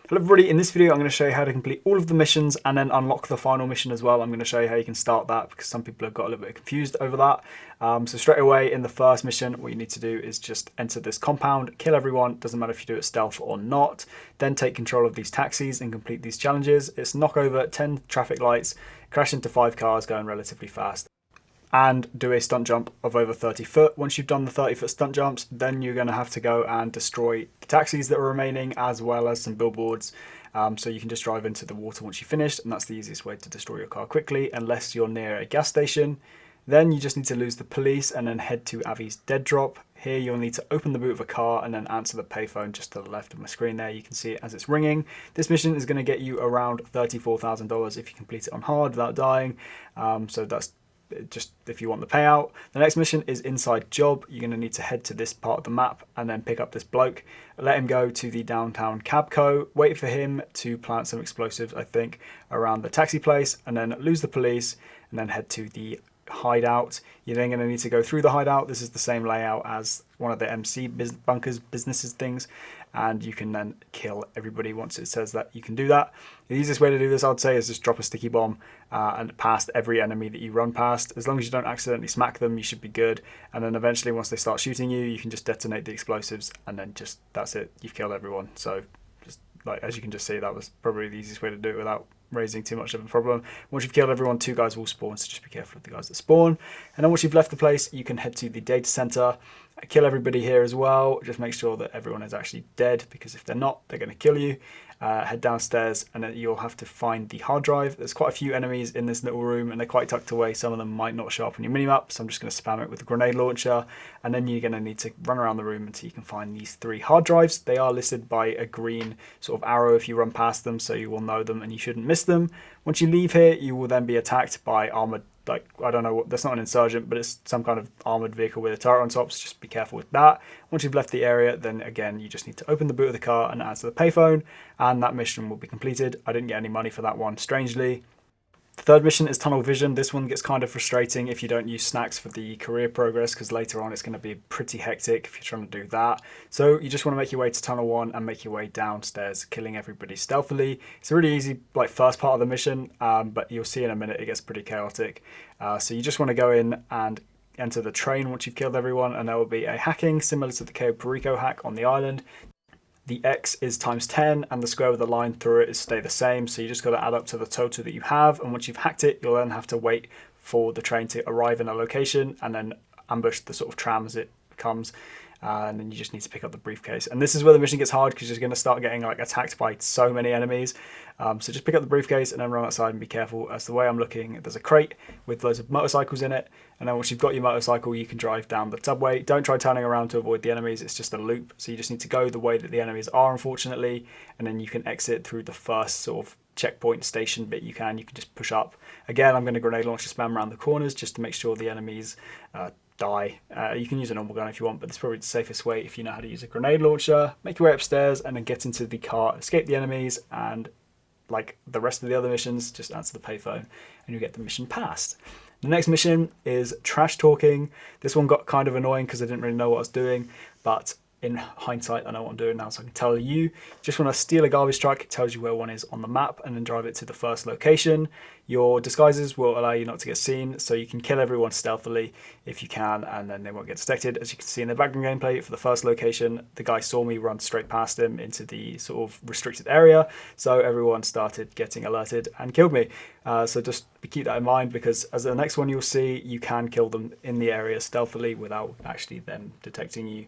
Hello everybody, in this video I'm going to show you how to complete all of the missions and then unlock the final mission as well. I'm going to show you how you can start that because some people have got a little bit confused over that. So straight away in the first mission, what you need to do is just enter this compound, kill everyone, doesn't matter if you do it stealth or not, then take control of these taxis and complete these challenges. It's knock over 10 traffic lights, crash into 5 cars going relatively fast, and do a stunt jump of over 30 foot. Once you've done the 30-foot stunt jumps, then you're going to have to go and destroy the taxis that are remaining, as well as some billboards. So you can just drive into the water once you've finished, and that's the easiest way to destroy your car quickly, unless you're near a gas station. Then you just need to lose the police and then head to Avi's dead drop. Here you'll need to open the boot of a car and then answer the payphone just to the left of my screen there. You can see it as it's ringing. This mission is going to get you around $34,000 if you complete it on hard without dying. So that's just if you want the payout. The next mission is inside job. You're going to need to head to this part of the map and then pick up this bloke, let him go to the downtown Cabco, wait for him to plant some explosives, I think, around the taxi place, and then lose the police and then head to the hideout. You're then going to need to go through the hideout. This is the same layout as one of the MC bunkers businesses things, and you can then kill everybody once it says that you can do that. The easiest way to do this, I'd say, is just drop a sticky bomb and past every enemy that you run past. As long as you don't accidentally smack them, you should be good. And then eventually, once they start shooting you, you can just detonate the explosives, and then just that's it. You've killed everyone. So just like as you can just see, that was probably the easiest way to do it without raising too much of a problem. Once you've killed everyone, 2 guys will spawn, so just be careful of the guys that spawn. And then once you've left the place, you can head to the data center, kill everybody here as well. Just make sure that everyone is actually dead, because if they're not, they're going to kill you. Head downstairs and then you'll have to find the hard drive. There's quite a few enemies in this little room and they're quite tucked away. Some of them might not show up on your minimap, so I'm just going to spam it with a grenade launcher, and then you're going to need to run around the room until you can find these 3 hard drives. They are listed by a green sort of arrow if you run past them, so you will know them and you shouldn't miss them. Once you leave here, you will then be attacked by armored, like, I don't know what, that's not an insurgent, but it's some kind of armored vehicle with a turret on top, so just be careful with that. Once you've left the area, then again, you just need to open the boot of the car and answer the payphone, and that mission will be completed. I didn't get any money for that one, strangely. The third mission is tunnel vision. This one gets kind of frustrating if you don't use snacks for the career progress, because later on it's going to be pretty hectic if you're trying to do that. So you just want to make your way to tunnel 1 and make your way downstairs, killing everybody stealthily. It's a really easy first part of the mission, but you'll see in a minute it gets pretty chaotic. So you just want to go in and enter the train once you've killed everyone, and there will be a hacking similar to the Cayo Perico hack on the island. The X is ×10 and the square with the line through it is stay the same. So you just got to add up to the total that you have. And once you've hacked it, you'll then have to wait for the train to arrive in a location and then ambush the sort of tram as it comes. And then you just need to pick up the briefcase. And this is where the mission gets hard, because you're going to start getting attacked by so many enemies. So just pick up the briefcase and then run outside and be careful. As the way I'm looking, there's a crate with loads of motorcycles in it. And then once you've got your motorcycle, you can drive down the subway. Don't try turning around to avoid the enemies. It's just a loop. So you just need to go the way that the enemies are, unfortunately. And then you can exit through the first sort of checkpoint station bit you can just push up. Again, I'm going to grenade launcher spam around the corners just to make sure the enemies die. You can use a normal gun if you want, but it's probably the safest way if you know how to use a grenade launcher. Make your way upstairs and then get into the car, escape the enemies, and like the rest of the other missions, just answer the payphone and you get the mission passed. The next mission is trash talking. This one got kind of annoying because I didn't really know what I was doing, but in hindsight, I know what I'm doing now, so I can tell you. Just want to steal a garbage truck. It tells you where one is on the map and then drive it to the first location. Your disguises will allow you not to get seen, so you can kill everyone stealthily if you can, and then they won't get detected. As you can see in the background gameplay for the first location, the guy saw me run straight past him into the sort of restricted area, so everyone started getting alerted and killed me. So just keep that in mind, because as the next one you'll see, you can kill them in the area stealthily without actually them detecting you.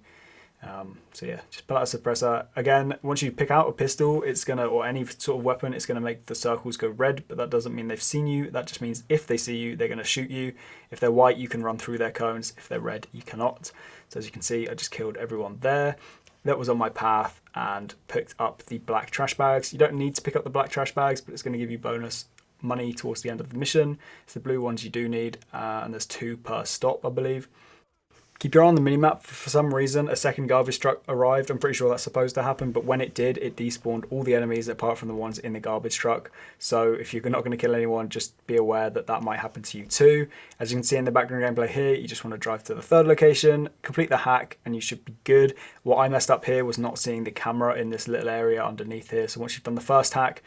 So yeah, just pull out a suppressor. Again, once you pick out a pistol, it's gonna, or any sort of weapon, it's gonna make the circles go red, but that doesn't mean they've seen you. That just means if they see you, they're gonna shoot you. If they're white, you can run through their cones. If they're red, you cannot. So as you can see, I just killed everyone there. That was on my path and picked up the black trash bags. You don't need to pick up the black trash bags, but it's gonna give you bonus money towards the end of the mission. It's the blue ones you do need, and there's 2 per stop, I believe. Keep your eye on the minimap. For some reason, a second garbage truck arrived. I'm pretty sure that's supposed to happen, but when it did, it despawned all the enemies apart from the ones in the garbage truck. So if you're not going to kill anyone, just be aware that that might happen to you too. As you can see in the background gameplay here, you just want to drive to the third location, complete the hack, and you should be good. What I messed up here was not seeing the camera in this little area underneath here. So once you've done the first hack,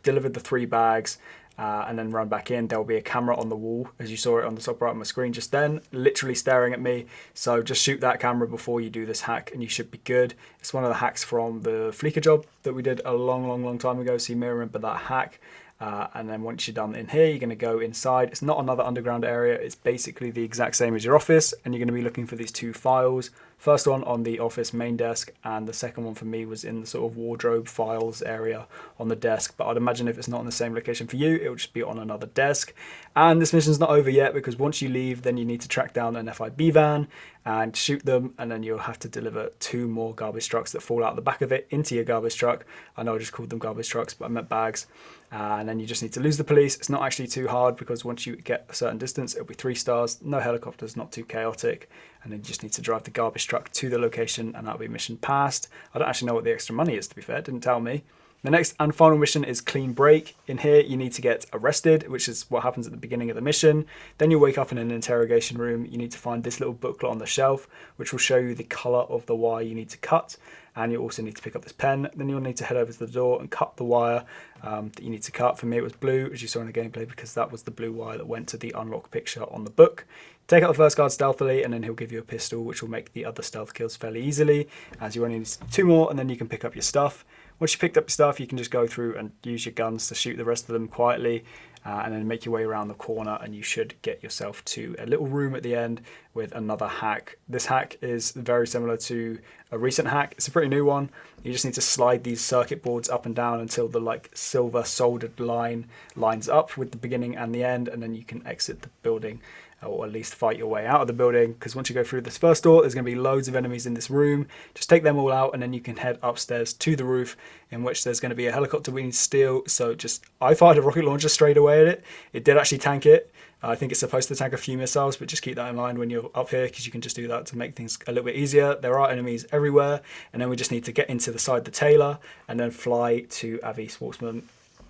delivered the 3 bags, and then run back in, there will be a camera on the wall, as you saw it on the top right of my screen just then, literally staring at me. So just shoot that camera before you do this hack and you should be good. It's one of the hacks from the Fleeker job that we did a long time ago, so you may remember that hack. And then once you're done in here, you're going to go inside. It's not another underground area, it's basically the exact same as your office, and you're going to be looking for these 2 files. First one on the office main desk, and the second one for me was in the sort of wardrobe files area on the desk, but I'd imagine if it's not in the same location for you, it will just be on another desk. And this mission's not over yet, because once you leave, then you need to track down an FIB van and shoot them, and then you'll have to deliver 2 more garbage trucks that fall out the back of it into your garbage truck. I know I just called them garbage trucks, but I meant bags. And then you just need to lose the police. It's not actually too hard, because once you get a certain distance, it'll be 3 stars, no helicopters, not too chaotic, and then you just need to drive the garbage truck to the location, and that'll be mission passed. I don't actually know what the extra money is, to be fair, it didn't tell me. The next and final mission is clean break. In here, you need to get arrested, which is what happens at the beginning of the mission. Then you wake up in an interrogation room. You need to find this little booklet on the shelf, which will show you the color of the wire you need to cut. And you also need to pick up this pen. Then you'll need to head over to the door and cut the wire that you need to cut. For me, it was blue, as you saw in the gameplay, because that was the blue wire that went to the unlock picture on the book. Take out the first guard stealthily, and then he'll give you a pistol, which will make the other stealth kills fairly easily, as you only need 2 more, and then you can pick up your stuff. Once you picked up your stuff, you can just go through and use your guns to shoot the rest of them quietly, and then make your way around the corner, and you should get yourself to a little room at the end with another hack. This hack is very similar to a recent hack. It's a pretty new one. You just need to slide these circuit boards up and down until the silver soldered line lines up with the beginning and the end, and then you can exit the building, or at least fight your way out of the building, because once you go through this first door, there's going to be loads of enemies in this room. Just take them all out, and then you can head upstairs to the roof, in which there's going to be a helicopter we need to steal. So I fired a rocket launcher straight away at it. It did actually tank it. I think it's supposed to tank a few missiles, but just keep that in mind when you're up here, because you can just do that to make things a little bit easier. There are enemies everywhere, and then we just need to get into the side of the Taylor and then fly to Avi Schwartzman.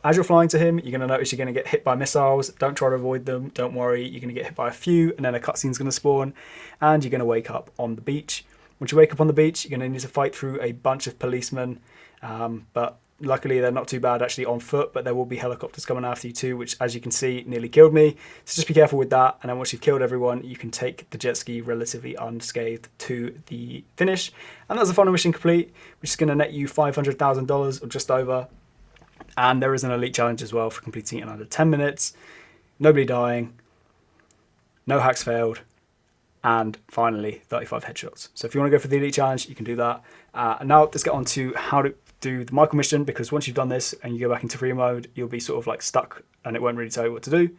As you're flying to him, you're going to notice you're going to get hit by missiles. Don't try to avoid them. Don't worry. You're going to get hit by a few, and then a cutscene's going to spawn, and you're going to wake up on the beach. Once you wake up on the beach, you're going to need to fight through a bunch of policemen, but luckily they're not too bad actually on foot, but there will be helicopters coming after you too, which, as you can see, nearly killed me. So just be careful with that, and then once you've killed everyone, you can take the jet ski relatively unscathed to the finish. And that's the final mission complete, which is going to net you $500,000 or just over. And there is an elite challenge as well for completing it in under 10 minutes. Nobody dying, no hacks failed, and finally 35 headshots. So if you want to go for the elite challenge, you can do that. And now let's get on to how to do the Michael mission, because once you've done this and you go back into free mode, you'll be sort of stuck and it won't really tell you what to do.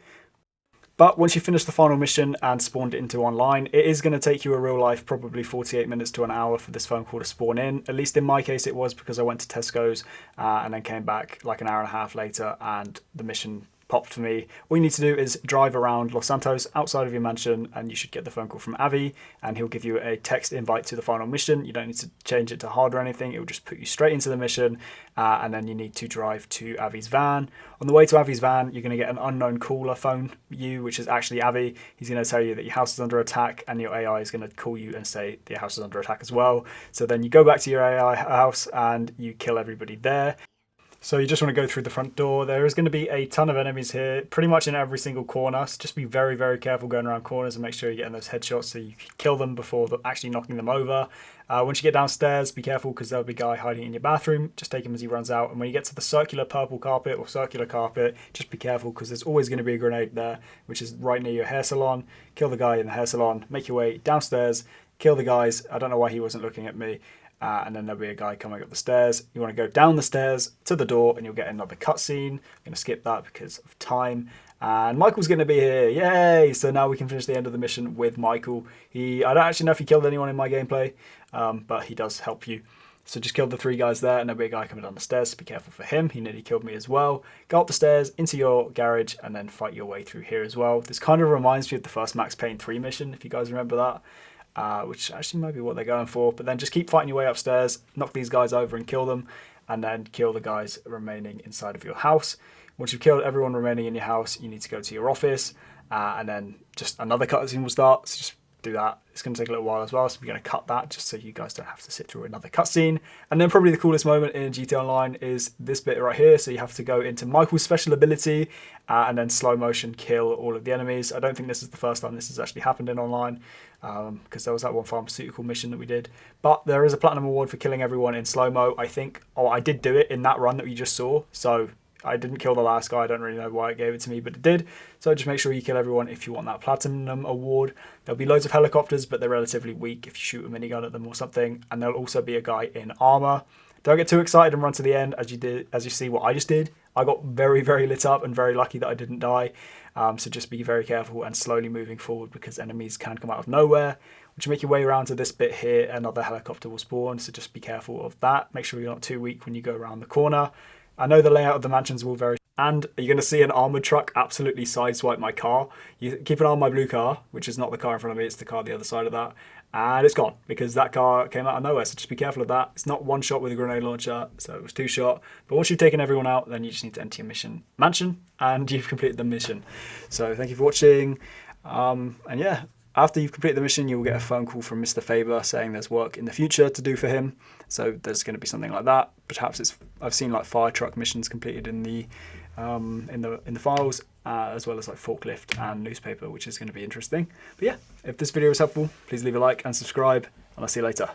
But once you finish the final mission and spawned it into online, it is going to take you a real life, probably 48 minutes to an hour for this phone call to spawn in. At least in my case it was, because I went to Tesco's and then came back like an hour and a half later and the mission popped for me. All you need to do is drive around Los Santos outside of your mansion, and you should get the phone call from Avi, and he'll give you a text invite to the final mission. You don't need to change it to hard or anything. It will just put you straight into the mission, and then you need to drive to Avi's van. On the way to Avi's van, you're going to get an unknown caller phone you, which is actually Avi. He's going to tell you that your house is under attack, and your AI is going to call you and say that your house is under attack as well. So then you go back to your AI house and you kill everybody there. So you just want to go through the front door. There is going to be a ton of enemies here, pretty much in every single corner. So just be very, very careful going around corners and make sure you're getting those headshots so you can kill them before actually knocking them over. Once you get downstairs, be careful, because there'll be a guy hiding in your bathroom. Just take him as he runs out. And when you get to the circular purple carpet or circular carpet, just be careful, because there's always going to be a grenade there, which is right near your hair salon. Kill the guy in the hair salon, make your way downstairs, kill the guys. I don't know why he wasn't looking at me. And then there'll be a guy coming up the stairs. You want to go down the stairs to the door and you'll get another cutscene. I'm going to skip that because of time. And Michael's going to be here. Yay! So now we can finish the end of the mission with Michael. I don't actually know if he killed anyone in my gameplay, but he does help you. So just kill the 3 guys there, and there'll be a guy coming down the stairs, so be careful for him. He nearly killed me as well. Go up the stairs, into your garage, and then fight your way through here as well. This kind of reminds me of the first Max Payne 3 mission, if you guys remember that. which actually might be what they're going for. But then just keep fighting your way upstairs, knock these guys over and kill them, and then kill the guys remaining inside of your house. Once you've killed everyone remaining in your house, you need to go to your office, and then just another cutscene will start. So just do that. It's going to take a little while as well, so we're going to cut that just so you guys don't have to sit through another cutscene. And then probably the coolest moment in GTA Online is this bit right here. So you have to go into Michael's special ability and then slow motion kill all of the enemies. I don't think this is the first time this has actually happened in online, because there was that one pharmaceutical mission that we did. But there is a platinum award for killing everyone in slow-mo, I think. Oh, I did do it in that run that we just saw, so I didn't kill the last guy. I don't really know why it gave it to me, but it did. So just make sure you kill everyone if you want that platinum award. There'll be loads of helicopters, but they're relatively weak if you shoot a minigun at them or something. And there'll also be a guy in armor. Don't get too excited and run to the end as you see what I just did. I got very, very lit up and very lucky that I didn't die. So just be very careful and slowly moving forward, because enemies can come out of nowhere. Once you make your way around to this bit here, another helicopter will spawn. So just be careful of that. Make sure you're not too weak when you go around the corner. I know the layout of the mansions will vary. And you're going to see an armoured truck absolutely sideswipe my car. You keep an eye on my blue car, which is not the car in front of me, it's the car on the other side of that. And it's gone, because that car came out of nowhere, so just be careful of that. It's not one shot with a grenade launcher, so it was 2 shot. But once you've taken everyone out, then you just need to enter your mansion, and you've completed the mission. So thank you for watching, and yeah. After you've completed the mission, you'll get a phone call from Mr. Faber saying there's work in the future to do for him. So there's going to be something like that. Perhaps I've seen like fire truck missions completed in the files, as well as like forklift and newspaper, which is going to be interesting. But yeah, if this video was helpful, please leave a like and subscribe, and I'll see you later.